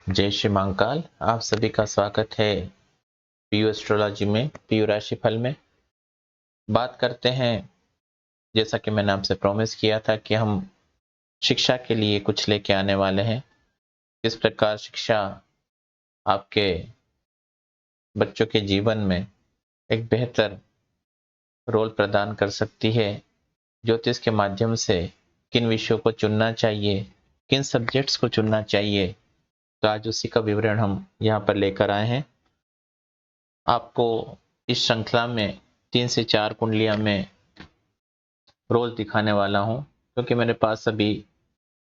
जय श्री महाकाल। आप सभी का स्वागत है पीयू एस्ट्रोलॉजी में, पीयू राशिफल में। बात करते हैं, जैसा कि मैंने आपसे प्रॉमिस किया था कि हम शिक्षा के लिए कुछ लेके आने वाले हैं। किस प्रकार शिक्षा आपके बच्चों के जीवन में एक बेहतर रोल प्रदान कर सकती है। ज्योतिष के माध्यम से किन विषयों को चुनना चाहिए, किन सब्जेक्ट्स को चुनना चाहिए, तो आज उसी का विवरण हम यहाँ पर लेकर आए हैं। आपको इस श्रृंखला में 3 से 4 कुंडलियां में रोज दिखाने वाला हूं, क्योंकि मेरे पास अभी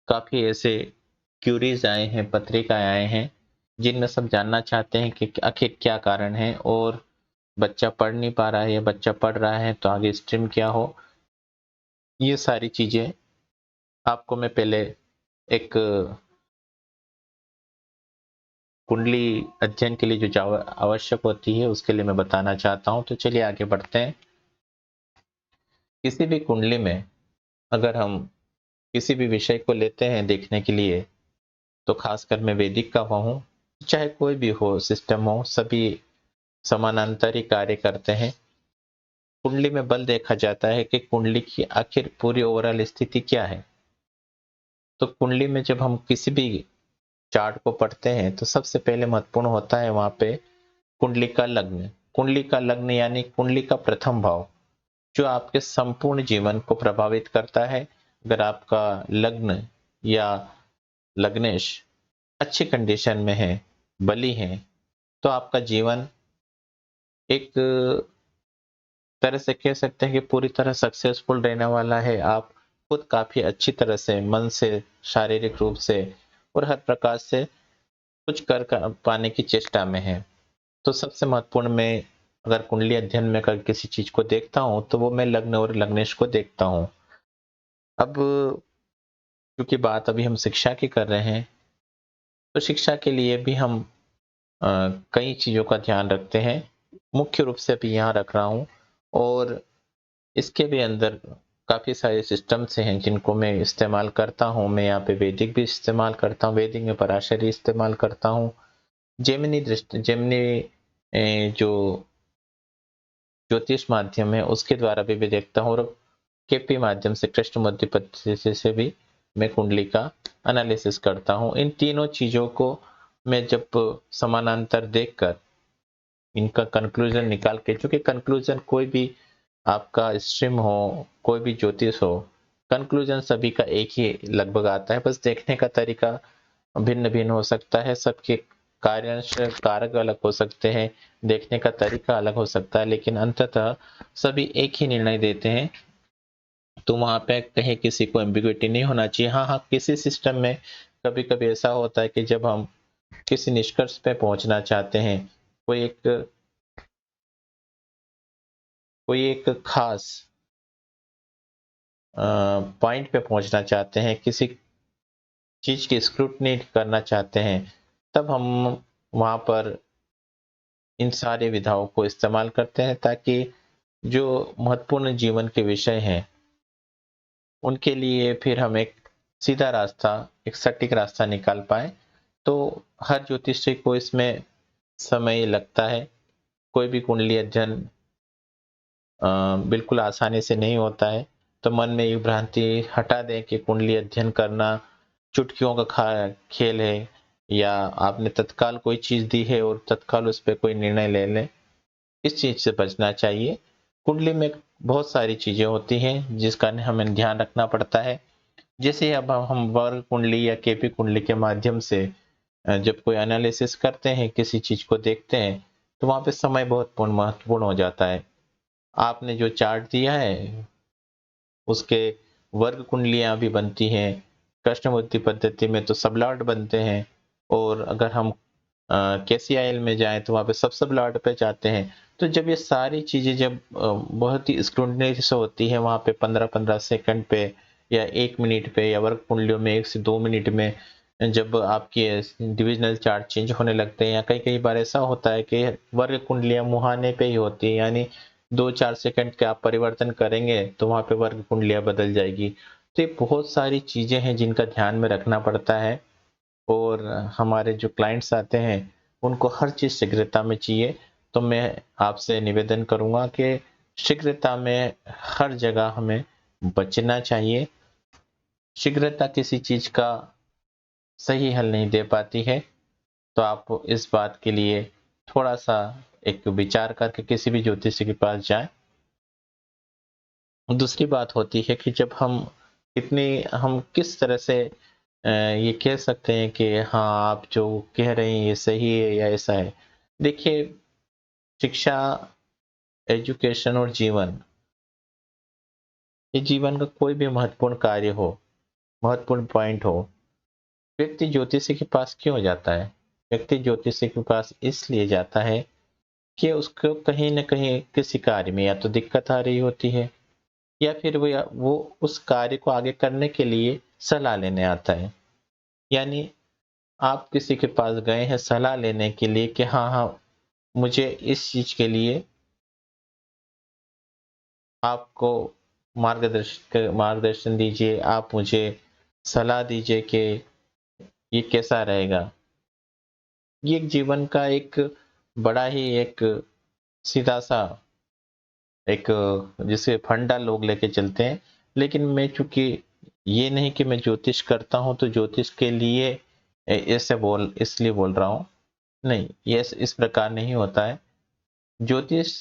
काफ़ी ऐसे क्यूरीज आए हैं, पत्रिकाएं आए हैं, जिनमें सब जानना चाहते हैं कि आखिर क्या कारण है और बच्चा पढ़ नहीं पा रहा है या बच्चा पढ़ रहा है तो आगे स्ट्रीम क्या हो। ये सारी चीज़ें आपको मैं पहले एक कुंडली अध्ययन के लिए जो आवश्यक होती है उसके लिए मैं बताना चाहता हूँ। तो चलिए आगे बढ़ते हैं। किसी भी कुंडली में अगर हम किसी भी विषय को लेते हैं देखने के लिए, तो खासकर मैं वैदिक का हूँ, चाहे कोई भी हो सिस्टम हो, सभी समानांतर ही कार्य करते हैं। कुंडली में बल देखा जाता है कि कुंडली की आखिर पूरी ओवरऑल स्थिति क्या है। तो कुंडली में जब हम किसी भी चार्ट को पढ़ते हैं तो सबसे पहले महत्वपूर्ण होता है वहां पे कुंडली का लग्न। कुंडली का लग्न यानी कुंडली का प्रथम भाव, जो आपके संपूर्ण जीवन को प्रभावित करता है। अगर आपका लग्न या लग्नेश अच्छी कंडीशन में है, बली है, तो आपका जीवन एक तरह से कह सकते हैं कि पूरी तरह सक्सेसफुल रहने वाला है। आप खुद काफी अच्छी तरह से मन से, शारीरिक रूप से और हर प्रकार से कुछ कर पाने की चेष्टा में है। तो सबसे महत्वपूर्ण, मैं अगर कुंडली अध्ययन में अगर किसी चीज को देखता हूं तो वो मैं लग्न और लग्नेश को देखता हूं। अब क्योंकि बात अभी हम शिक्षा की कर रहे हैं, तो शिक्षा के लिए भी हम कई चीजों का ध्यान रखते हैं। मुख्य रूप से अभी यहाँ रख रहा हूँ, और इसके भी अंदर काफ़ी सारे सिस्टम्स हैं जिनको मैं इस्तेमाल करता हूँ। मैं यहाँ पे वैदिक भी इस्तेमाल करता हूँ, वैदिक में पराशरी इस्तेमाल करता हूँ, जेमिनी जो ज्योतिष माध्यम है उसके द्वारा भी देखता हूँ, और केपी माध्यम से, कृष्ण मुद्री पद्धति से भी मैं कुंडली का एनालिसिस करता हूँ। इन तीनों चीज़ों को मैं जब समानांतर देखकर इनका कंक्लूजन निकाल के, चूंकि कंक्लूजन कोई भी आपका स्ट्रीम हो, कोई भी ज्योतिष हो, कंक्लूजन सभी का एक ही लगभग आता है। बस देखने का तरीका भिन्न भिन्न हो सकता है, सबके कार्यांश कारक अलग हो सकते हैं, देखने का तरीका अलग हो सकता है, लेकिन अंततः सभी एक ही निर्णय देते हैं। तो वहां पे कहीं किसी को एम्बिग्युइटी नहीं होना चाहिए। हाँ हाँ, किसी सिस्टम में कभी कभी ऐसा होता है कि जब हम किसी निष्कर्ष पे पहुंचना चाहते हैं, कोई एक कोई एक खास पॉइंट पे पहुंचना चाहते हैं, किसी चीज की स्क्रूटनी करना चाहते हैं, तब हम वहां पर इन सारे विधाओं को इस्तेमाल करते हैं, ताकि जो महत्वपूर्ण जीवन के विषय हैं उनके लिए फिर हम एक सीधा रास्ता, एक सटीक रास्ता निकाल पाए। तो हर ज्योतिषी को इसमें समय लगता है। कोई भी कुंडली अध्ययन बिल्कुल आसानी से नहीं होता है। तो मन में ये भ्रांति हटा दें कि कुंडली अध्ययन करना चुटकियों का खेल है, या आपने तत्काल कोई चीज दी है और तत्काल उस पर कोई निर्णय ले लें। इस चीज से बचना चाहिए। कुंडली में बहुत सारी चीजें होती हैं जिसका हमें ध्यान रखना पड़ता है। जैसे अब हम वर्ग कुंडली या केपी कुंडली के माध्यम से जब कोई एनालिसिस करते हैं, किसी चीज को देखते हैं, तो वहां पे समय बहुत महत्वपूर्ण हो जाता है। आपने जो चार्ट दिया है उसके वर्ग कुंडलियां भी बनती हैं। कृष्णमूर्ति पद्धति में तो सबलॉट बनते हैं, और अगर हम केसीआईएल में जाएं तो वहां पे सब सबलॉट पे जाते हैं। तो जब ये सारी चीजें जब बहुत ही स्क्रूटनी से होती है, वहां पे 15-15 सेकंड पे या 1 मिनट पे, या वर्ग कुंडलियों में 1 से 2 मिनट में जब आपके डिविजनल चार्ट चेंज होने लगते हैं, या कई कई बार ऐसा होता है कि वर्ग कुंडलियां मुहाने पे ही होती है, यानी 2-4 सेकंड के आप परिवर्तन करेंगे तो वहां पे वर्ग कुंडलियां बदल जाएगी। तो ये बहुत सारी चीजें हैं जिनका ध्यान में रखना पड़ता है। और हमारे जो क्लाइंट्स आते हैं उनको हर चीज़ शीघ्रता में चाहिए। तो मैं आपसे निवेदन करूँगा कि शीघ्रता में हर जगह हमें बचना चाहिए। शीघ्रता किसी चीज़ का सही हल नहीं दे पाती है, तो आप इस बात के लिए थोड़ा-सा एक विचार करके किसी भी ज्योतिषी के पास जाएँ। दूसरी बात होती है कि जब हम किस तरह से ये कह सकते हैं कि हाँ, आप जो कह रहे हैं ये सही है या ऐसा है। देखिए, शिक्षा, एजुकेशन और जीवन, ये जीवन का कोई भी महत्वपूर्ण कार्य हो, महत्वपूर्ण पॉइंट हो, व्यक्ति ज्योतिषी के पास क्यों जाता है? व्यक्ति ज्योतिषी के पास इसलिए जाता है कि उसको कहीं न कहीं किसी कार्य में या तो दिक्कत आ रही होती है या फिर वो उस कार्य को आगे करने के लिए सलाह लेने आता है। यानी आप किसी के पास गए हैं सलाह लेने के लिए कि हाँ, हाँ, मुझे इस चीज़ के लिए आपको मार्गदर्शन दीजिए, आप मुझे सलाह दीजिए कि ये कैसा रहेगा। ये एक जीवन का एक बड़ा ही एक सीधा-सा एक जिसे फंडा लोग लेके चलते हैं। लेकिन मैं चूँकि ये नहीं कि मैं ज्योतिष करता हूँ तो ज्योतिष के लिए इसलिए बोल रहा हूँ। नहीं, ये इस प्रकार नहीं होता है। ज्योतिष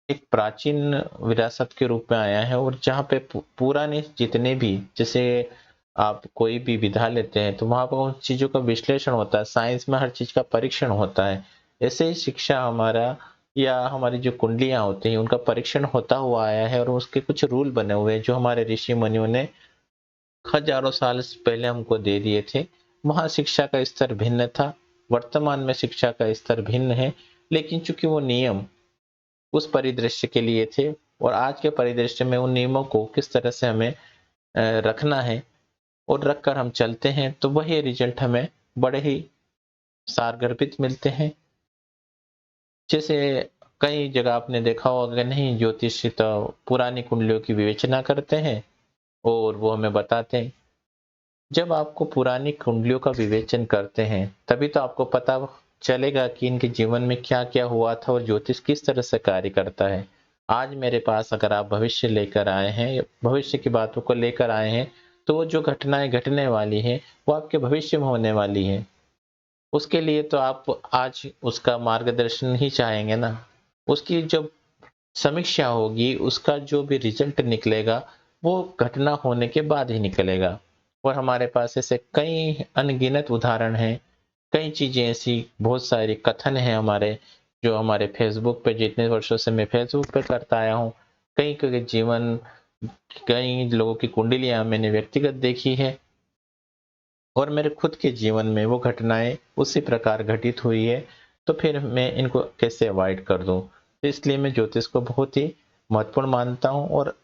एक प्राचीन विरासत के रूप में आया है और जहाँ पे पुराने जितने भी, जैसे आप कोई भी विधा लेते हैं तो वहाँ पर उन चीज़ों का विश्लेषण होता है, साइंस में हर चीज़ का परीक्षण होता है। ऐसे ही शिक्षा हमारा या हमारी जो कुंडलियाँ होती हैं उनका परीक्षण होता हुआ आया है और उसके कुछ रूल बने हुए हैं जो हमारे ऋषि मुनियों ने हजारों साल से पहले हमको दे दिए थे। वहाँ शिक्षा का स्तर भिन्न था, वर्तमान में शिक्षा का स्तर भिन्न है, लेकिन चूंकि वो नियम उस परिदृश्य के लिए थे और आज के परिदृश्य में उन नियमों को किस तरह से हमें रखना है और रखकर हम चलते हैं तो वही रिजल्ट हमें बड़े ही सारगर्भित मिलते हैं। जैसे कई जगह आपने देखा होगा कि नहीं, ज्योतिषी तो पुरानी कुंडलियों की विवेचना करते हैं और वो हमें बताते हैं। जब आपको पुरानी कुंडलियों का विवेचन करते हैं तभी तो आपको पता चलेगा कि इनके जीवन में क्या क्या हुआ था और ज्योतिष किस तरह से कार्य करता है। आज मेरे पास अगर आप भविष्य लेकर आए हैं या भविष्य की बातों को लेकर आए हैं तो वो जो घटनाएं घटने वाली हैं वो आपके भविष्य में होने वाली हैं। उसके लिए तो आप आज उसका मार्गदर्शन ही चाहेंगे ना। उसकी जब समीक्षा होगी, उसका जो भी रिजल्ट निकलेगा वो घटना होने के बाद ही निकलेगा। और हमारे पास ऐसे कई अनगिनत उदाहरण हैं, कई चीज़ें ऐसी बहुत सारी कथन हैं हमारे, जो हमारे फेसबुक पे जितने वर्षों से मैं फेसबुक पे करता आया हूँ, कई के जीवन, कई लोगों की कुंडलियाँ मैंने व्यक्तिगत देखी है और मेरे खुद के जीवन में वो घटनाएँ उसी प्रकार घटित हुई है, तो फिर मैं इनको कैसे अवॉइड कर दूँ? तो इसलिए मैं ज्योतिष को बहुत ही महत्वपूर्ण मानता हूँ और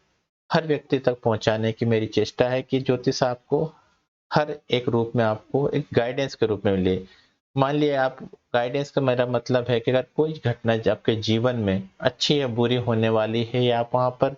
हर व्यक्ति तक पहुँचाने की मेरी चेष्टा है कि ज्योतिष आपको हर एक रूप में आपको एक गाइडेंस के रूप में मिले। मान लिया आप, गाइडेंस का मेरा मतलब है कि अगर कोई घटना आपके जीवन में अच्छी या बुरी होने वाली है या आप वहाँ पर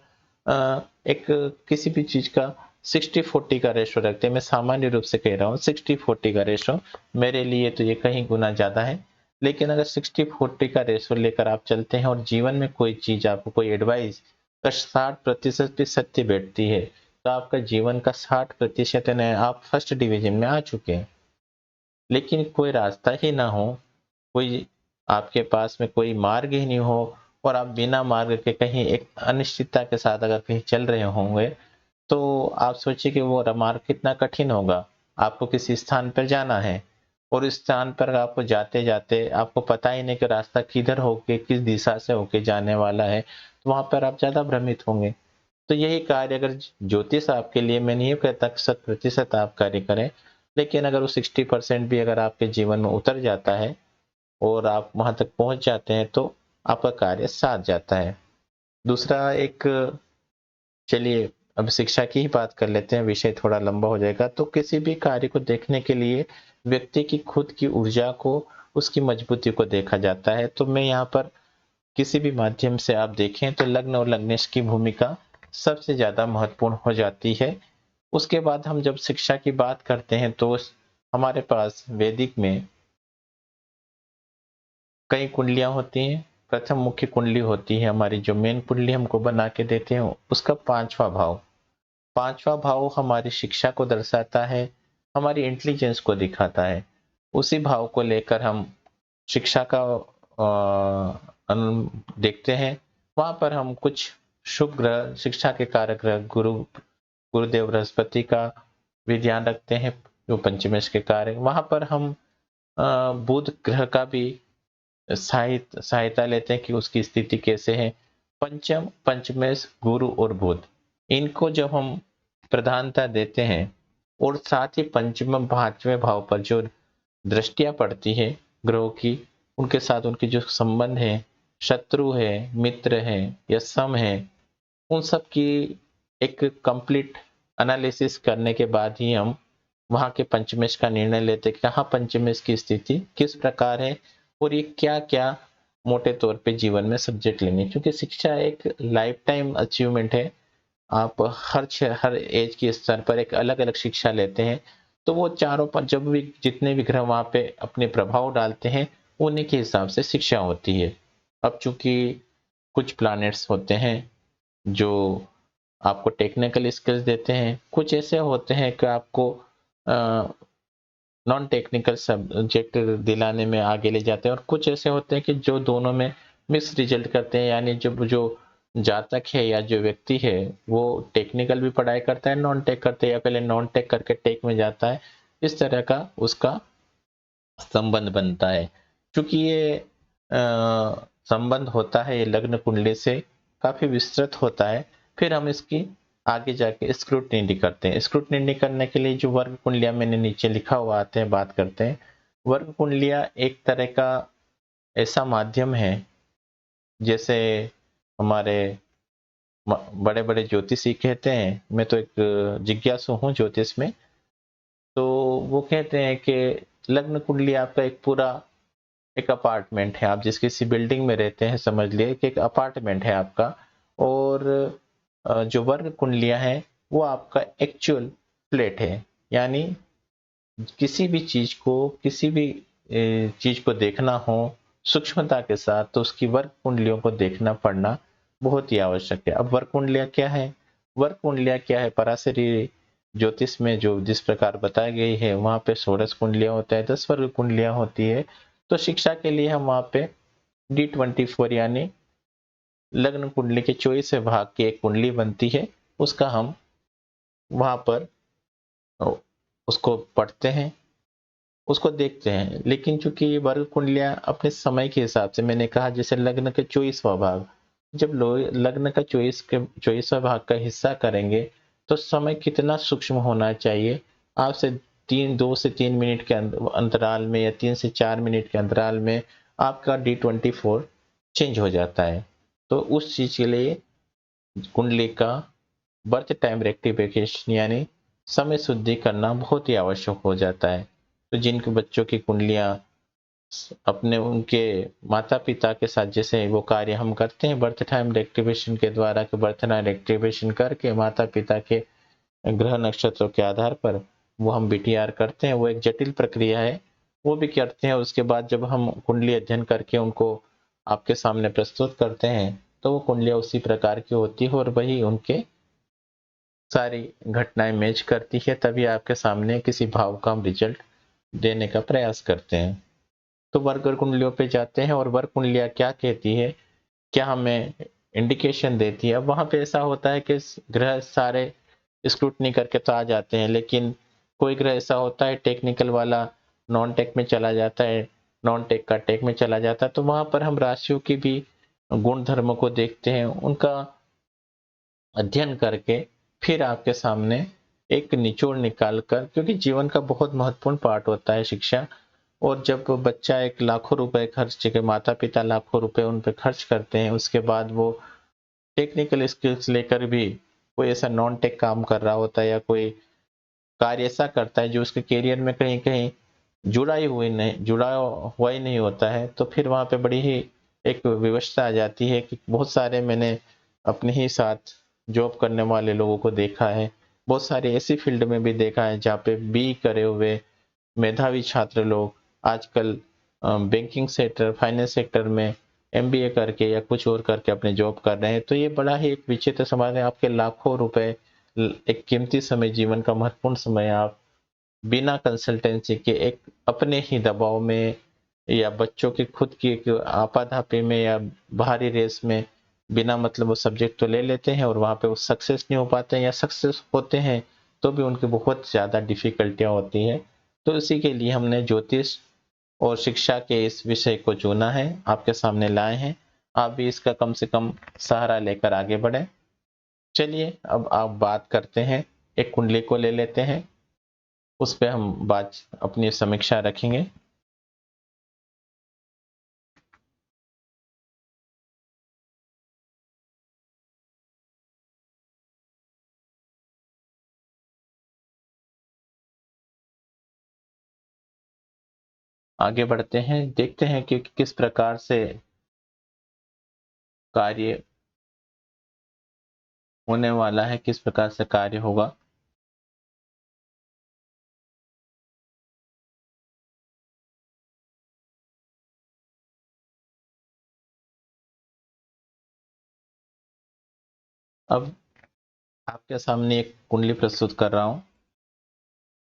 एक किसी भी चीज़ का 60-40 का रेशो रखते हैं, मैं सामान्य रूप से कह रहा हूँ 60-40 का रेशो, मेरे लिए तो ये कहीं गुना ज़्यादा है। लेकिन अगर 60-40 का रेशो लेकर आप चलते हैं और जीवन में कोई चीज़, आपको कोई एडवाइस का 60% भी सत्य बैठती है, तो आपका जीवन का 60% यानी आप फर्स्ट डिवीजन में आ चुके हैं। लेकिन कोई रास्ता ही ना हो, कोई आपके पास में कोई मार्ग ही नहीं हो और आप बिना मार्ग के कहीं एक अनिश्चितता के साथ अगर कहीं चल रहे होंगे, तो आप सोचिए कि वो मार्ग कितना कठिन होगा। आपको किसी स्थान पर जाना है और इस स्थान पर आपको जाते-जाते आपको पता ही नहीं कि रास्ता किधर होके, किस दिशा से होके जाने वाला है, तो वहाँ पर आप ज़्यादा भ्रमित होंगे। तो यही कार्य अगर ज्योतिष आपके लिए, मैं नहीं कहता कि 100% आप कार्य करें, लेकिन अगर वो 60% भी अगर आपके जीवन में उतर जाता है और आप वहाँ तक पहुँच जाते हैं तो आपका कार्य साध जाता है। दूसरा एक, चलिए अब शिक्षा की ही बात कर लेते हैं, विषय थोड़ा लंबा हो जाएगा। तो किसी भी कार्य को देखने के लिए व्यक्ति की खुद की ऊर्जा को, उसकी मजबूती को देखा जाता है। तो मैं यहाँ पर किसी भी माध्यम से आप देखें तो लग्न और लग्नेश की भूमिका सबसे ज़्यादा महत्वपूर्ण हो जाती है। उसके बाद हम जब शिक्षा की बात करते हैं तो हमारे पास वैदिक में कई कुंडलियाँ होती हैं। प्रथम मुख्य कुंडली होती है हमारी, जो मेन कुंडली हमको बना के देते हैं, उसका 5वां भाव। 5वां भाव हमारी शिक्षा को दर्शाता है, हमारी इंटेलिजेंस को दिखाता है। उसी भाव को लेकर हम शिक्षा का देखते हैं। वहाँ पर हम कुछ शुभ ग्रह, शिक्षा के कारक ग्रह गुरुदेव बृहस्पति का भी ध्यान रखते हैं, जो पंचमेश के कार्य। वहाँ पर हम बुध ग्रह का भी सहायता लेते हैं कि उसकी स्थिति कैसे है। पंचम, पंचमेश, गुरु और बुध, इनको जब हम प्रधानता देते हैं और साथ ही पंचम 5वें भाव पर जो दृष्टियां पड़ती है ग्रहों की, उनके साथ उनके जो संबंध है, शत्रु है, मित्र है या सम है, उन सब की एक कंप्लीट एनालिसिस करने के बाद ही हम वहाँ के पंचमेश का निर्णय लेते हैं कि कहाँ पंचमेश की स्थिति किस प्रकार है और ये क्या क्या मोटे तौर पे जीवन में सब्जेक्ट लेंगे। क्योंकि शिक्षा एक लाइफ टाइम अचीवमेंट है। आप हर एज के स्तर पर एक अलग अलग शिक्षा लेते हैं, तो वो चारों पर जब भी जितने भी ग्रह वहाँ पे अपने प्रभाव डालते हैं, उन्हीं के हिसाब से शिक्षा होती है। अब चूंकि कुछ प्लैनेट्स होते हैं जो आपको टेक्निकल स्किल्स देते हैं, कुछ ऐसे होते हैं कि आपको नॉन टेक्निकल सब्जेक्ट दिलाने में आगे ले जाते हैं, और कुछ ऐसे होते हैं कि जो दोनों में मिस रिजल्ट करते हैं। यानी जो जो जातक है या जो व्यक्ति है, वो टेक्निकल भी पढ़ाई करता है, नॉन टेक करते हैं, या पहले नॉन टेक करके टेक में जाता है। इस तरह का उसका संबंध बनता है। क्योंकि ये संबंध होता है, ये लग्न कुंडली से काफी विस्तृत होता है। फिर हम इसकी आगे जाके स्क्रूटनी करते हैं। स्क्रूटनी करने के लिए जो वर्ग कुंडलियां मैंने नीचे लिखा हुआ आते हैं, बात करते हैं। वर्ग कुंडलियां एक तरह का ऐसा माध्यम है, जैसे हमारे बड़े बड़े ज्योतिषी कहते हैं, मैं तो एक जिज्ञासु हूँ ज्योतिष में, तो वो कहते हैं कि लग्न कुंडली आपका एक पूरा एक अपार्टमेंट है। आप जिस किसी बिल्डिंग में रहते हैं, समझ लिए कि एक अपार्टमेंट है आपका, और जो वर्ग कुंडलियां हैं वो आपका एक्चुअल फ्लैट है। यानी किसी भी चीज को, किसी भी चीज को देखना हो सूक्ष्मता के साथ, तो उसकी वर्ग कुंडलियों को देखना पड़ना बहुत ही आवश्यक है। अब वर्ग कुंडलियां क्या है? वर्ग कुंडलियां क्या है? पराशरी ज्योतिष में जो जिस प्रकार बताई गई है, वहां पे 16 कुंडलियां होता है, 10 वर्ग कुंडलियां होती है। तो शिक्षा के लिए हम वहां पे D24 यानी लग्न कुंडली के 24वें भाग की एक कुंडली बनती है, उसका हम वहां पर उसको पढ़ते हैं, उसको देखते हैं। लेकिन चूंकि ये वर्ग कुंडलियां अपने समय के हिसाब से, मैंने कहा जैसे लग्न का 24वां भाग, जब लग्न का 24वां भाग का हिस्सा करेंगे, तो समय कितना सूक्ष्म होना चाहिए, आपसे 2 से 3 मिनट के अंतराल में या 3 से 4 मिनट के अंतराल में आपका D24 चेंज हो जाता है। तो उस चीज के लिए कुंडली का बर्थ टाइम रेक्टिफिकेशन यानी समय शुद्धि करना बहुत ही आवश्यक हो जाता है। तो जिनके बच्चों की कुंडलियां अपने उनके माता पिता के साथ जैसे वो कार्य हम करते हैं बर्थ टाइम रेक्टिवेशन के द्वारा, कि बर्थ टाइम रेक्टिवेशन करके माता पिता के ग्रह नक्षत्रों के आधार पर वो हम BTR करते हैं, वो एक जटिल प्रक्रिया है, वो भी करते हैं। उसके बाद जब हम कुंडली अध्ययन करके उनको आपके सामने प्रस्तुत करते हैं, तो वो कुंडलियां उसी प्रकार की होती है और वही उनके सारी घटनाएं मैच करती है, तभी आपके सामने किसी भाव का हम रिजल्ट देने का प्रयास करते हैं। तो वर्ग कुंडलियों पे जाते हैं, और वर्ग कुंडलियां क्या कहती है, क्या हमें इंडिकेशन देती है। अब वहां पे ऐसा होता है कि ग्रह सारे स्क्रूटनी करके तो आ जाते हैं, लेकिन कोई ग्रह ऐसा होता है टेक्निकल वाला नॉन टेक में चला जाता है, नॉन टेक का टेक में चला जाता है, तो वहां पर हम राशियों की भी गुण धर्म को देखते हैं, उनका अध्ययन करके फिर आपके सामने एक निचोड़ निकाल कर, क्योंकि जीवन का बहुत महत्वपूर्ण पार्ट होता है शिक्षा। और जब बच्चा एक लाखों रुपए खर्च के, माता पिता लाखों रुपए उन पर खर्च करते हैं, उसके बाद वो टेक्निकल स्किल्स लेकर भी कोई ऐसा नॉन टेक काम कर रहा होता है, या कोई कार्य ऐसा करता है जो उसके करियर में कहीं कहीं जुड़ा हुआ ही नहीं होता है, तो फिर वहां पे बड़ी ही एक विवशता आ जाती है। कि बहुत सारे मैंने अपने ही साथ जॉब करने वाले लोगों को देखा है, बहुत सारे ऐसी फील्ड में भी देखा है जहाँ पे बी करे हुए मेधावी छात्र लोग आजकल बैंकिंग सेक्टर, फाइनेंस सेक्टर में एमबीए करके या कुछ और करके अपने जॉब कर रहे हैं। तो ये बड़ा ही एक विचित्र समाज है। आपके लाखों रुपए, एक कीमती समय, जीवन का महत्वपूर्ण समय आप बिना कंसल्टेंसी के एक अपने ही दबाव में या बच्चों की खुद की एक आपाधापी में या बाहरी रेस में बिना मतलब वो सब्जेक्ट तो ले लेते हैं और वहाँ पे वो सक्सेस नहीं हो पाते हैं, या सक्सेस होते हैं तो भी उनकी बहुत ज़्यादा डिफ़िकल्टियाँ होती हैं। तो इसी के लिए हमने ज्योतिष और शिक्षा के इस विषय को चुना है, आपके सामने लाए हैं। आप भी इसका कम से कम सहारा लेकर आगे बढ़ें। चलिए अब आप बात करते हैं, एक कुंडली को ले लेते हैं, उस पे हम बात अपनी समीक्षा रखेंगे। आगे बढ़ते हैं, देखते हैं कि किस प्रकार से कार्य होने वाला है, किस प्रकार से कार्य होगा। अब आपके सामने एक कुंडली प्रस्तुत कर रहा हूं।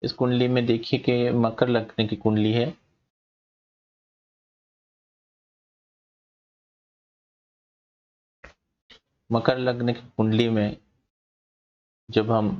इस कुंडली में देखिए कि मकर लग्न की कुंडली है। मकर लग्न की कुंडली में जब हम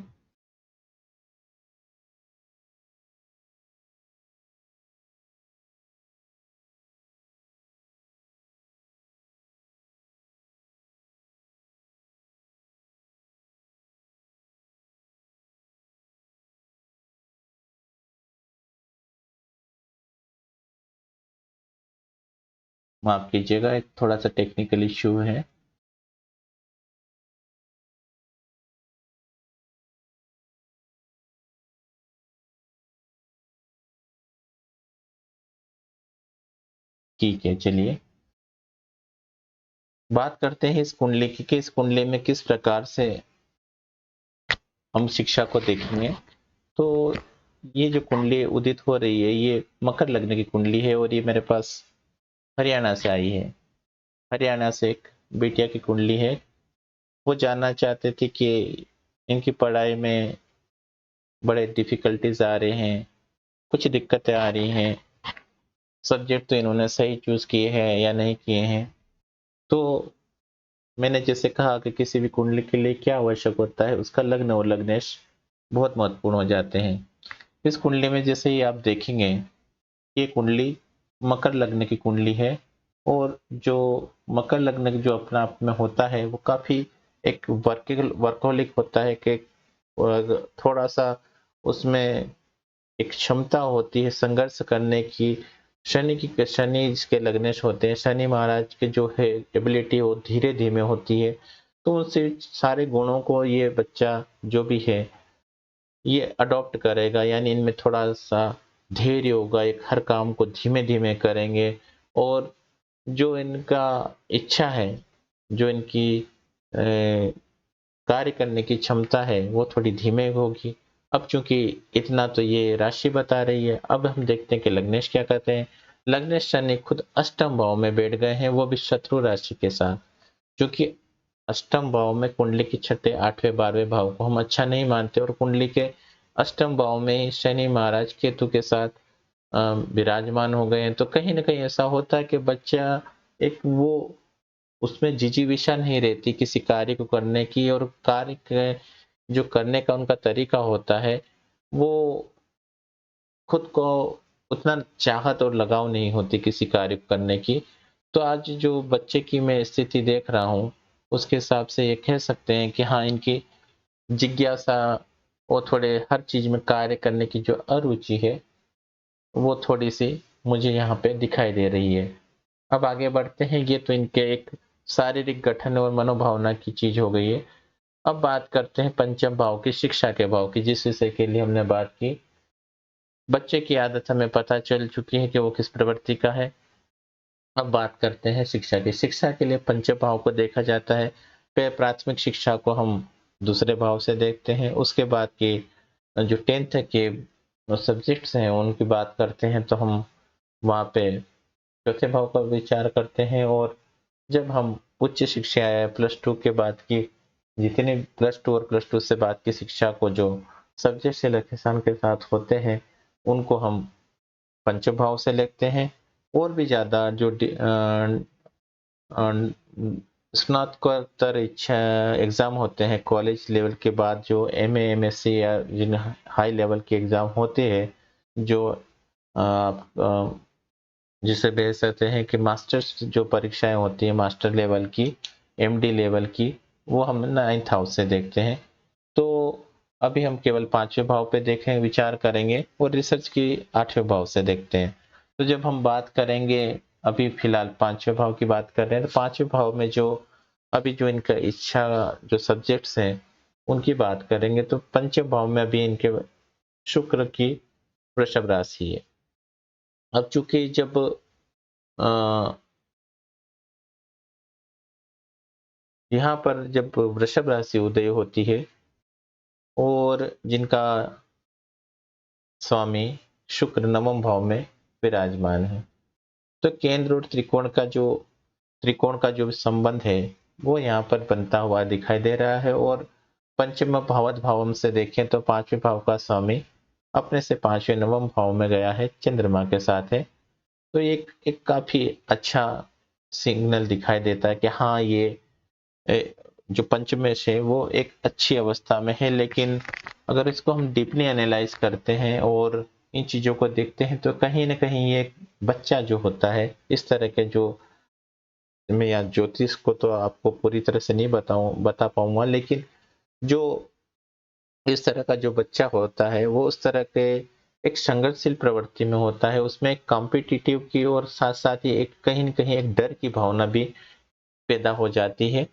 माफ कीजिएगा, एक थोड़ा सा टेक्निकल इश्यू है। ठीक है, चलिए बात करते हैं इस कुंडली की कि इस कुंडली में किस प्रकार से हम शिक्षा को देखेंगे। तो ये जो कुंडली उदित हो रही है, ये मकर लग्न की कुंडली है और ये मेरे पास हरियाणा से आई है। हरियाणा से एक बिटिया की कुंडली है। वो जानना चाहते थे कि इनकी पढ़ाई में बड़े डिफिकल्टीज आ रहे हैं, कुछ दिक्कतें आ रही हैं, सब्जेक्ट तो इन्होंने सही चूज किए हैं या नहीं किए हैं। तो मैंने जैसे कहा कि किसी भी कुंडली के लिए क्या आवश्यक होता है, उसका लग्न और लग्नेश बहुत महत्वपूर्ण हो जाते हैं। इस कुंडली में जैसे ही आप देखेंगे, ये कुंडली मकर लग्न की कुंडली है और जो मकर लग्न जो अपना आप में होता है वो काफी एक वर्कोलिक होता है कि थोड़ा सा उसमें एक क्षमता होती है संघर्ष करने की। शनि जिसके लग्नेश होते हैं, शनि महाराज के जो है एबिलिटी वो धीरे धीमे होती है। तो उनसे सारे गुणों को ये बच्चा जो भी है ये अडॉप्ट करेगा, यानी इनमें थोड़ा सा धैर्य होगा, एक हर काम को धीमे धीमे करेंगे और जो इनका इच्छा है, जो इनकी कार्य करने की क्षमता है वो थोड़ी धीमे होगी। अब चूंकि इतना तो ये राशि बता रही है, अब हम देखते हैं कि लग्नेश क्या कहते हैं। लग्नेश शनि खुद अष्टम भाव में बैठ गए हैं, वो भी शत्रु राशि के साथ। क्योंकि अष्टम भाव में कुंडली के छठे, आठवें, 12वें भाव को हम अच्छा नहीं मानते और कुंडली के अष्टम भाव में ही शनि महाराज केतु के साथ विराजमान हो गए हैं। तो कहीं ना कहीं ऐसा होता है कि बच्चा एक वो उसमें जिजीविषा नहीं रहती किसी कार्य को करने की, और जो करने का उनका तरीका होता है वो खुद को उतना चाहत और लगाव नहीं होती किसी कार्य को करने की। तो आज जो बच्चे की मैं स्थिति देख रहा हूँ उसके हिसाब से ये कह सकते हैं कि हाँ, इनकी जिज्ञासा और थोड़े हर चीज में कार्य करने की जो अरुचि है वो थोड़ी सी मुझे यहाँ पे दिखाई दे रही है। अब आगे बढ़ते हैं, ये तो इनके एक शारीरिक गठन और मनोभावना की चीज हो गई है। अब बात करते हैं पंचम भाव की, शिक्षा के भाव की, जिस विषय के लिए हमने बात की। बच्चे की आदत हमें पता चल चुकी है कि वो किस प्रवृत्ति का है। अब बात करते हैं शिक्षा की। शिक्षा के लिए पंचम भाव को देखा जाता है। प्राथमिक शिक्षा को हम दूसरे भाव से देखते हैं, उसके बाद की जो 10th के सब्जेक्ट्स हैं उनकी बात करते हैं तो हम वहाँ पे चौथे भाव पर विचार करते हैं। और जब हम उच्च शिक्षा या +2 के बाद की जितने +2 और +2 से बाद की शिक्षा को जो सब्जेक्ट सिलेक्शन के साथ होते हैं उनको हम पंचम भाव से लेते हैं। और भी ज़्यादा जो स्नातकोत्तर इच्छा एग्ज़ाम होते हैं कॉलेज लेवल के बाद, जो एमए एमएससी या जिन हाई लेवल के एग्ज़ाम होते हैं, जो जिसे भेज सकते हैं कि मास्टर्स जो परीक्षाएं होती है मास्टर लेवल की, एमडी लेवल की, वो हम 9th हाउस से देखते हैं। तो अभी हम केवल 5वें भाव पे देखें विचार करेंगे और रिसर्च की 8वें भाव से देखते हैं। तो जब हम बात करेंगे, अभी फिलहाल 5वें भाव की बात कर रहे हैं, तो 5वें भाव में जो अभी जो इनका इच्छा जो सब्जेक्ट्स हैं उनकी बात करेंगे, तो पंचम भाव में अभी इनके शुक्र की वृषभ राशि है। अब चूंकि जब यहाँ पर जब वृषभ राशि उदय होती है और जिनका स्वामी शुक्र नवम भाव में विराजमान है, तो केंद्र और त्रिकोण का जो संबंध है वो यहाँ पर बनता हुआ दिखाई दे रहा है। और पंचम भावत भावम से देखें तो 5वें भाव का स्वामी अपने से 5वें नवम भाव में गया है, चंद्रमा के साथ है। तो एक काफी अच्छा सिग्नल दिखाई देता है कि हाँ, ये जो पंचमेश है वो एक अच्छी अवस्था में है। लेकिन अगर इसको हम डीपली एनालाइज करते हैं और इन चीज़ों को देखते हैं तो कहीं ना कहीं ये बच्चा जो होता है, इस तरह के जो, मैं या ज्योतिष को तो आपको पूरी तरह से नहीं बता पाऊंगा, लेकिन जो इस तरह का जो बच्चा होता है वो उस तरह के एक संघर्षशील प्रवृत्ति में होता है, उसमें एक कॉम्पिटिटिव की और साथ साथ ही एक कहीं न कहीं एक डर की भावना भी पैदा हो जाती है।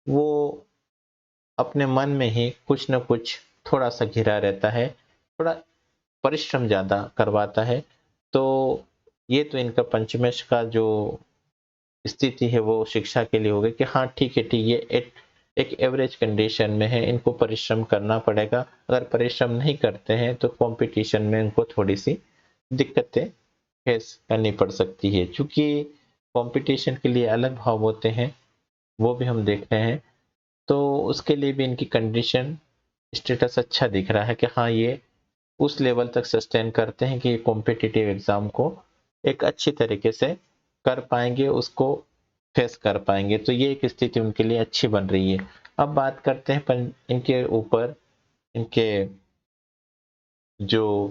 वो अपने मन में ही कुछ न कुछ थोड़ा सा घिरा रहता है, थोड़ा परिश्रम ज़्यादा करवाता है। तो ये तो इनका पंचमेश का जो स्थिति है वो शिक्षा के लिए हो गई कि हाँ ठीक है, ठीक, ये एक एवरेज कंडीशन में है, इनको परिश्रम करना पड़ेगा। अगर परिश्रम नहीं करते हैं तो कंपटीशन में इनको थोड़ी सी दिक्कतें फेस करनी पड़ सकती है। चूंकि कंपटीशन के लिए अलग भाव होते हैं, वो भी हम देख रहे हैं, तो उसके लिए भी इनकी कंडीशन स्टेटस अच्छा दिख रहा है कि हाँ, ये उस लेवल तक सस्टेन करते हैं कि कॉम्पिटिटिव एग्जाम को एक अच्छी तरीके से कर पाएंगे, उसको फेस कर पाएंगे। तो ये एक स्थिति उनके लिए अच्छी बन रही है। अब बात करते हैं इनके ऊपर, इनके जो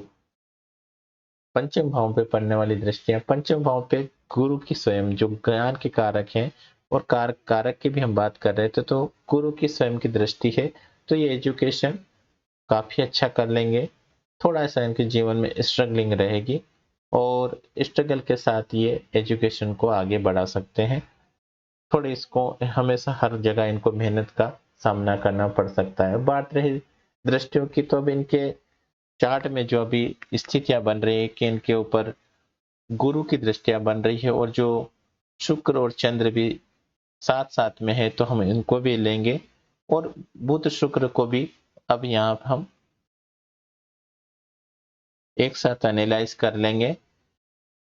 पंचम भाव पे पड़ने वाली दृष्टियां, पंचम भाव पे गुरु की स्वयं जो ज्ञान के कारक हैं और कारक की भी हम बात कर रहे थे, तो गुरु की स्वयं की दृष्टि है। तो ये एजुकेशन काफी अच्छा कर लेंगे। थोड़ा सा इनके जीवन में स्ट्रगलिंग रहेगी और स्ट्रगल के साथ ये एजुकेशन को आगे बढ़ा सकते हैं। थोड़ी इसको हमेशा हर जगह इनको मेहनत का सामना करना पड़ सकता है। बात रही दृष्टियों की, तो अब इनके चार्ट में जो अभी स्थितियां बन रही है कि इनके ऊपर गुरु की दृष्टियां बन रही है और जो शुक्र और चंद्र भी साथ साथ में है, तो हम इनको भी लेंगे और बुध शुक्र को भी अब यहाँ हम एक साथ एनालाइज कर लेंगे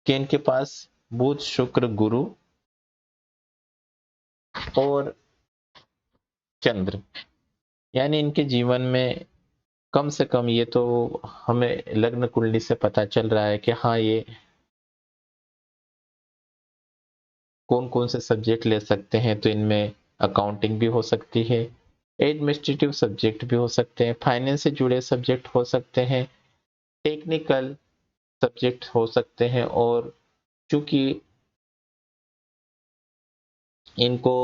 कि इनके पास बुध शुक्र गुरु और चंद्र, यानी इनके जीवन में कम से कम ये तो हमें लग्न कुंडली से पता चल रहा है कि हाँ, ये कौन कौन से सब्जेक्ट ले सकते हैं। तो इनमें अकाउंटिंग भी हो सकती है, एडमिनिस्ट्रेटिव सब्जेक्ट भी हो सकते हैं, फाइनेंस से जुड़े सब्जेक्ट हो सकते हैं, टेक्निकल सब्जेक्ट हो सकते हैं। और चूंकि इनको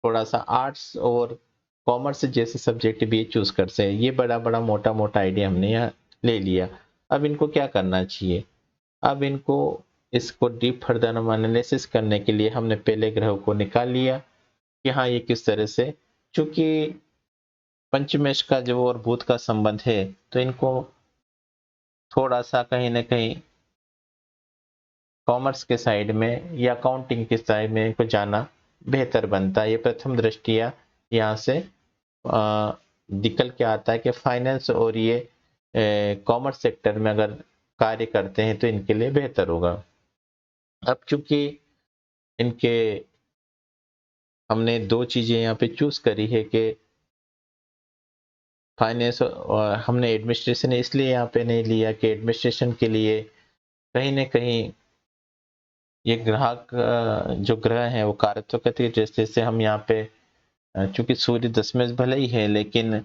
थोड़ा सा आर्ट्स और कॉमर्स जैसे सब्जेक्ट भी चूज कर सकते हैं। ये बड़ा बड़ा मोटा मोटा आइडिया हमने यहाँ ले लिया। अब इनको क्या करना चाहिए? अब इनको इसको डीप फर्दर एनालिसिस करने के लिए हमने पहले ग्रह को निकाल लिया कि हाँ, ये किस तरह से, चूंकि पंचमेश का जो और बुध का संबंध है, तो इनको थोड़ा सा कहीं ना कहीं कॉमर्स के साइड में या अकाउंटिंग के साइड में इनको जाना बेहतर बनता है। ये प्रथम दृष्टिया यहाँ से निकल के आता है कि फाइनेंस और ये कॉमर्स सेक्टर में अगर कार्य करते हैं तो इनके लिए बेहतर होगा। अब चूंकि इनके हमने दो चीजें यहाँ पे चूज करी है कि फाइनेंस और हमने एडमिनिस्ट्रेशन इसलिए यहाँ पे नहीं लिया कि एडमिनिस्ट्रेशन के लिए कहीं ना कहीं ये ग्राहक जो ग्रह है वो कार्यत्वगति जैसे से हम यहाँ पे चूंकि सूर्य दशमें भले ही है लेकिन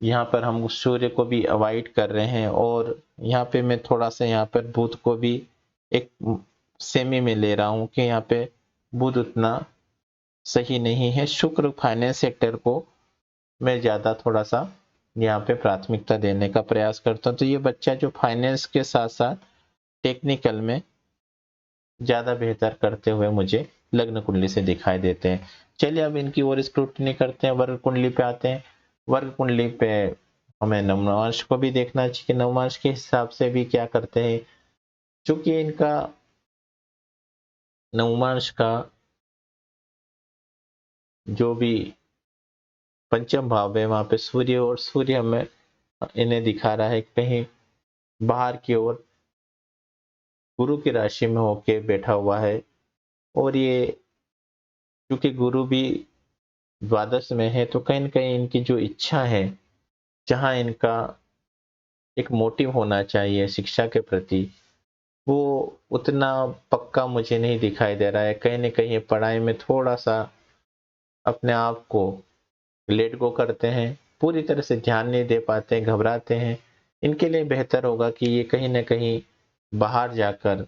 यहाँ पर हम उस सूर्य को भी अवॉइड कर रहे हैं और यहाँ पे मैं थोड़ा सा यहाँ पर बुध को भी एक सेमी में ले रहा हूँ कि यहाँ पे बुध उतना सही नहीं है। शुक्र फाइनेंस सेक्टर को मैं ज़्यादा थोड़ा सा यहाँ पे प्राथमिकता देने का प्रयास करता हूँ। तो ये बच्चा जो फाइनेंस के साथ साथ टेक्निकल में ज़्यादा बेहतर करते हुए मुझे लग्न कुंडली से दिखाई देते हैं। चलिए अब इनकी और स्क्रूटनी करते हैं, वर्ग कुंडली पे आते हैं। वर्ग कुंडली पे हमें नवमांश को भी देखना चाहिए कि नवमांश के हिसाब से भी क्या करते हैं। चूंकि इनका नवमांश का जो भी पंचम भाव है वहां पे सूर्य और सूर्य हमें इन्हें दिखा रहा है कहीं बाहर की ओर गुरु की राशि में होके बैठा हुआ है और ये क्योंकि गुरु भी द्वादश में है तो कहीं न कहीं इनकी जो इच्छा है, जहाँ इनका एक मोटिव होना चाहिए शिक्षा के प्रति, वो उतना पक्का मुझे नहीं दिखाई दे रहा है। कहीं न कहीं पढ़ाई में थोड़ा-सा अपने आप को लेट गो करते हैं, पूरी तरह से ध्यान नहीं दे पाते हैं, घबराते हैं। इनके लिए बेहतर होगा कि ये कहीं न कहीं बाहर जाकर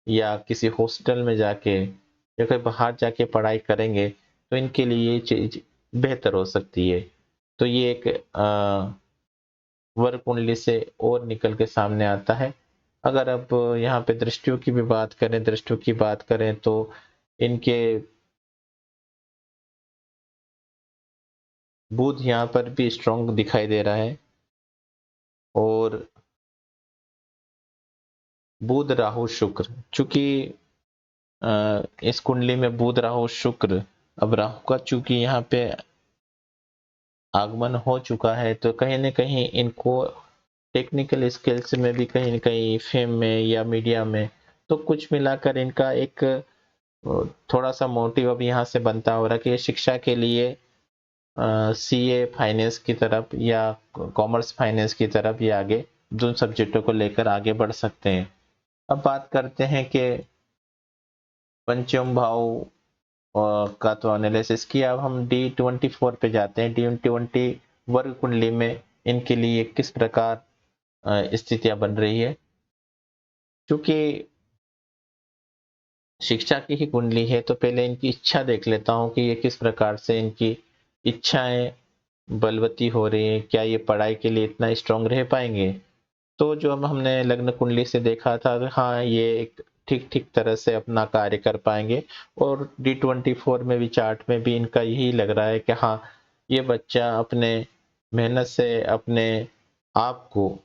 या किसी हॉस्टल में जाके या कहीं बाहर जाके पढ़ाई करेंगे तो इनके लिए ये चीज़ बेहतर हो सकती है। तो ये एक वर्ग कुंडली से और निकल के सामने आता है। अगर अब यहाँ पे दृष्टियों की भी बात करें, दृष्टियों की बात करें तो इनके बुध यहाँ पर भी स्ट्रॉन्ग दिखाई दे रहा है और बुध राहु शुक्र, चूंकि इस कुंडली में बुध राहु शुक्र, अब राहु का चूंकि यहाँ पे आगमन हो चुका है तो कहीं न कहीं इनको टेक्निकल स्किल्स में भी कहीं न कहीं फेम में या मीडिया में तो कुछ मिलाकर इनका एक थोड़ा सा मोटिव अब यहाँ से बनता हो रहा है कि शिक्षा के लिए सीए फाइनेंस की तरफ या कॉमर्स फाइनेंस की तरफ या आगे दोनों सब्जेक्टों को लेकर आगे बढ़ सकते हैं। अब बात करते हैं कि पंचम भाव का तो एनालिसिस किया। अब हम D24 पे जाते हैं। D20 वर्ग कुंडली में इनके लिए किस प्रकार स्थितियां बन रही है। क्योंकि शिक्षा की ही कुंडली है तो पहले इनकी इच्छा देख लेता हूँ कि ये किस प्रकार से इनकी इच्छाएं बलवती हो रही है, क्या ये पढ़ाई के लिए इतना स्ट्रांग रह पाएंगे। तो जो हमने लग्न कुंडली से देखा था हाँ ये एक ठीक ठीक तरह से अपना कार्य कर पाएंगे और D24 में भी चार्ट में भी इनका यही लग रहा है कि हाँ ये बच्चा अपने मेहनत से अपने आप को,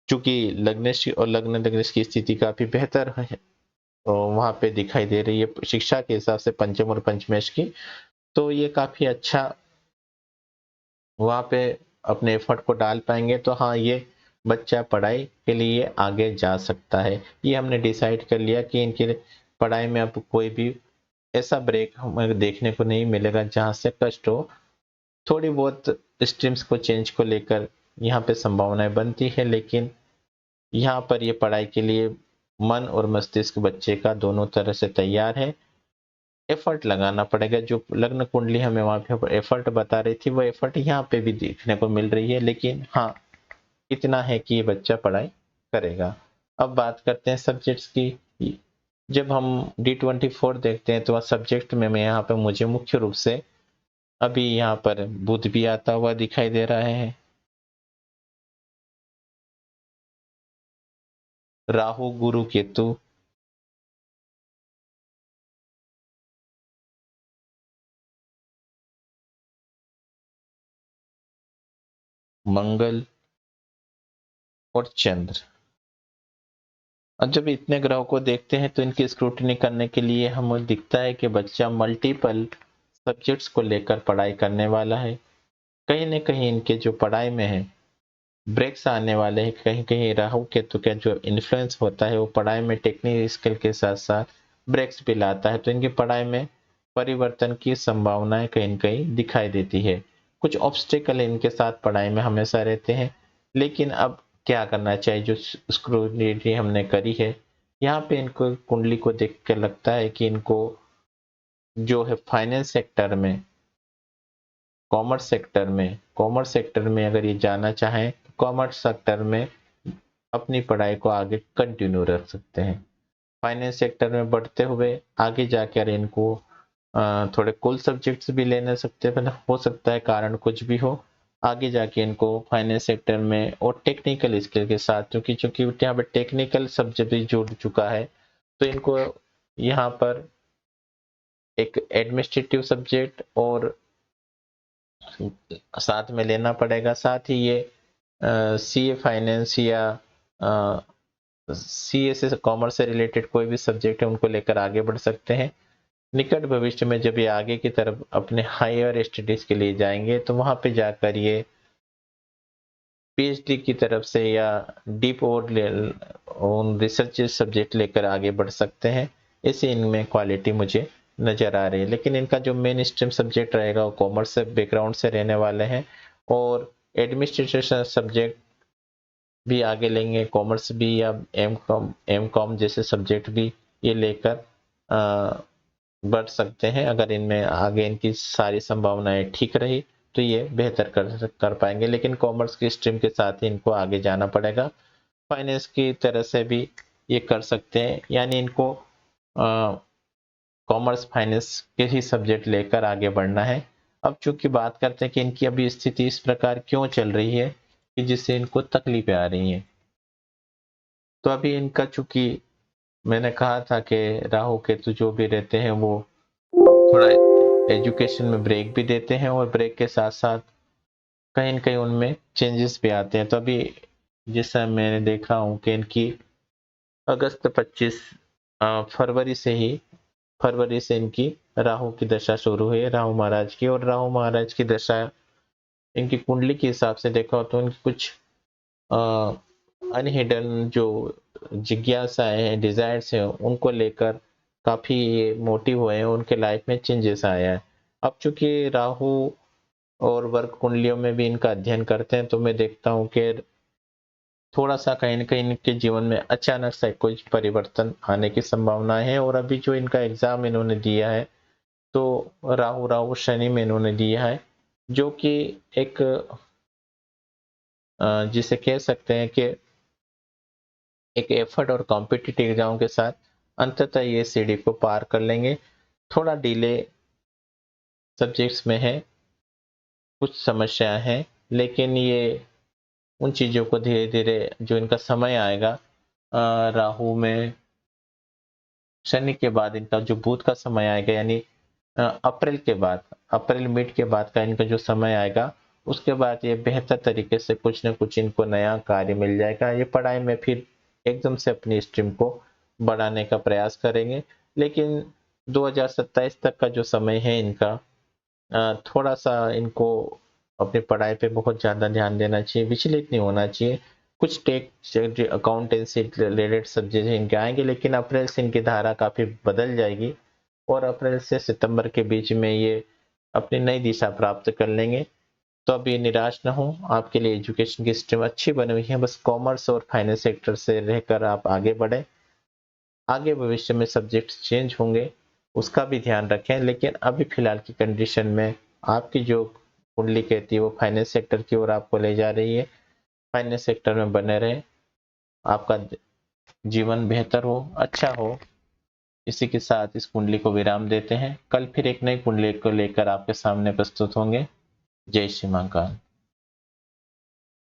चूंकि लग्नेश और लग्न लग्नेश की स्थिति काफी बेहतर है तो वहां पे दिखाई दे रही है शिक्षा के हिसाब से पंचम और पंचमेश की, तो ये काफी अच्छा वहां पे अपने एफर्ट को डाल पाएंगे तो हाँ ये बच्चा पढ़ाई के लिए आगे जा सकता है। ये हमने डिसाइड कर लिया कि इनकी पढ़ाई में अब कोई भी ऐसा ब्रेक हमें देखने को नहीं मिलेगा जहाँ से कष्ट हो। थोड़ी बहुत स्ट्रीम्स को चेंज को लेकर यहाँ पे संभावनाएं बनती है लेकिन यहाँ पर ये पढ़ाई के लिए मन और मस्तिष्क बच्चे का दोनों तरह से तैयार है। एफर्ट लगाना पड़ेगा। जो लग्न कुंडली हमें वहां पे एफर्ट बता रही थी वो एफर्ट यहाँ पे भी देखने को मिल रही है लेकिन हाँ इतना है कि ये बच्चा पढ़ाई करेगा। अब बात करते हैं सब्जेक्ट्स की। जब हम D24 देखते हैं तो सब्जेक्ट में मैं यहाँ पे मुझे मुख्य रूप से अभी यहाँ पर बुध भी आता हुआ दिखाई दे रहा है, राहु गुरु केतु, मंगल और चंद्र। और जब इतने ग्रहों को देखते हैं तो इनकी स्क्रूटनी करने के लिए हमें दिखता है कि बच्चा मल्टीपल सब्जेक्ट्स को लेकर पढ़ाई करने वाला है। कहीं न कहीं इनके जो पढ़ाई में है ब्रेक्स आने वाले हैं। कहीं कहीं राहु केतु का जो इन्फ्लुएंस होता है वो पढ़ाई में टेक्निकल स्किल के साथ साथ ब्रेक्स भी लाता है, तो इनकी पढ़ाई में परिवर्तन की संभावनाएं कहीं न कहीं दिखाई देती है। कुछ ऑब्स्टेकल इनके साथ पढ़ाई में हमेशा रहते हैं, लेकिन अब क्या करना चाहिए? जो स्क्रूटिनी हमने करी है, यहाँ पे इनको कुंडली को देख के लगता है कि इनको जो है फाइनेंस सेक्टर में, कॉमर्स सेक्टर में अगर ये जाना चाहें, कॉमर्स सेक्टर में अपनी पढ़ाई को आगे कंटिन्यू रख सकते हैं। फाइनेंस सेक्टर में बढ़ते हुए आगे जाकर इनको थोड़े कुल सब्जेक्ट्स भी लेने सकते हैं, हो सकता है कारण कुछ भी हो। आगे जाके इनको फाइनेंस सेक्टर में और टेक्निकल स्किल के साथ, क्योंकि चूंकि यहाँ पे टेक्निकल सब्जेक्ट भी जुड़ चुका है, तो इनको यहाँ पर एक एडमिनिस्ट्रेटिव सब्जेक्ट और साथ में लेना पड़ेगा। साथ ही ये सीए फाइनेंस या सीए से कॉमर्स से रिलेटेड कोई भी सब्जेक्ट है उनको लेकर आगे बढ़ सकते हैं। निकट भविष्य में जब ये आगे की तरफ अपने हायर स्टडीज के लिए जाएंगे तो वहां पे जाकर ये पीएचडी की तरफ से या डीप और रिसर्च सब्जेक्ट लेकर आगे बढ़ सकते हैं। ऐसे इनमें क्वालिटी मुझे नजर आ रही है। लेकिन इनका जो मेन स्ट्रीम सब्जेक्ट रहेगा वो कॉमर्स से बैकग्राउंड से रहने वाले हैं और एडमिनिस्ट्रेशन सब्जेक्ट भी आगे लेंगे, कॉमर्स भी या एम कॉम जैसे सब्जेक्ट भी ये लेकर बढ़ सकते हैं। अगर इनमें आगे इनकी सारी संभावनाएं ठीक रही तो ये बेहतर कर पाएंगे, लेकिन कॉमर्स की स्ट्रीम के साथ ही इनको आगे जाना पड़ेगा। फाइनेंस की तरह से भी ये कर सकते हैं, यानी इनको कॉमर्स फाइनेंस के ही सब्जेक्ट लेकर आगे बढ़ना है। अब चूंकि बात करते हैं कि इनकी अभी स्थिति इस प्रकार क्यों चल रही है कि जिससे इनको तकलीफें आ रही हैं, तो अभी इनका चूंकि मैंने कहा था कि राहु केतु जो भी रहते हैं वो थोड़ा एजुकेशन में ब्रेक भी देते हैं और ब्रेक के साथ साथ कहीं न कहीं उनमें चेंजेस भी आते हैं। तो अभी जैसा मैंने देखा हूँ कि इनकी अगस्त 25 फरवरी से इनकी राहु की दशा शुरू हुई है, राहु महाराज की। और राहु महाराज की दशा इनकी कुंडली के हिसाब से देखा हो तो इनकी कुछ अनहिडन जो जिज्ञासाएं हैं, डिजायर्स हैं, उनको लेकर काफी मोटिव हुए हैं, उनके लाइफ में चेंजेस आया है। अब चूंकि राहु और वर्क कुंडलियों में भी इनका अध्ययन करते हैं तो मैं देखता हूँ कि थोड़ा सा कहीं न कहीं इनके जीवन में अचानक से कुछ परिवर्तन आने की संभावना है। और अभी जो इनका एग्जाम इन्होंने दिया है तो राहु राहु शनि में इन्होंने दिया है, जो कि एक जिसे कह सकते हैं कि एक एफर्ट और कॉम्पिटिटिव एग्जाम के साथ अंततः ये सीढ़ी को पार कर लेंगे। थोड़ा डिले सब्जेक्ट्स में है, कुछ समस्याएं हैं, लेकिन ये उन चीजों को धीरे धीरे जो इनका समय आएगा, राहु में शनि के बाद इनका जो बुध का समय आएगा, यानी अप्रैल के बाद, अप्रैल मिड के बाद का इनका जो समय आएगा, उसके बाद ये बेहतर तरीके से कुछ न कुछ इनको नया कार्य मिल जाएगा। ये पढ़ाई में फिर एकदम से अपनी स्ट्रीम को बढ़ाने का प्रयास करेंगे। लेकिन 2027 तक का जो समय है इनका, थोड़ा सा इनको अपनी पढ़ाई पे बहुत ज़्यादा ध्यान देना चाहिए, विचलित नहीं होना चाहिए। कुछ टेक अकाउंटेंसी रिलेटेड सब्जेक्ट इनके आएंगे, लेकिन अप्रैल से इनकी धारा काफ़ी बदल जाएगी और अप्रैल से सितंबर के बीच में ये अपनी नई दिशा प्राप्त कर लेंगे। तो अभी निराश न हो, आपके लिए एजुकेशन की स्ट्रीम अच्छी बनी हुई है, बस कॉमर्स और फाइनेंस सेक्टर से रहकर आप आगे बढ़ें। आगे भविष्य में सब्जेक्ट चेंज होंगे उसका भी ध्यान रखें, लेकिन अभी फिलहाल की कंडीशन में आपकी जो कुंडली कहती है वो फाइनेंस सेक्टर की ओर आपको ले जा रही है। फाइनेंस सेक्टर में बने रहें, आपका जीवन बेहतर हो, अच्छा हो। इसी के साथ इस कुंडली को विराम देते हैं। कल फिर एक नई कुंडली को लेकर आपके सामने प्रस्तुत होंगे। जय श्री महाकाल।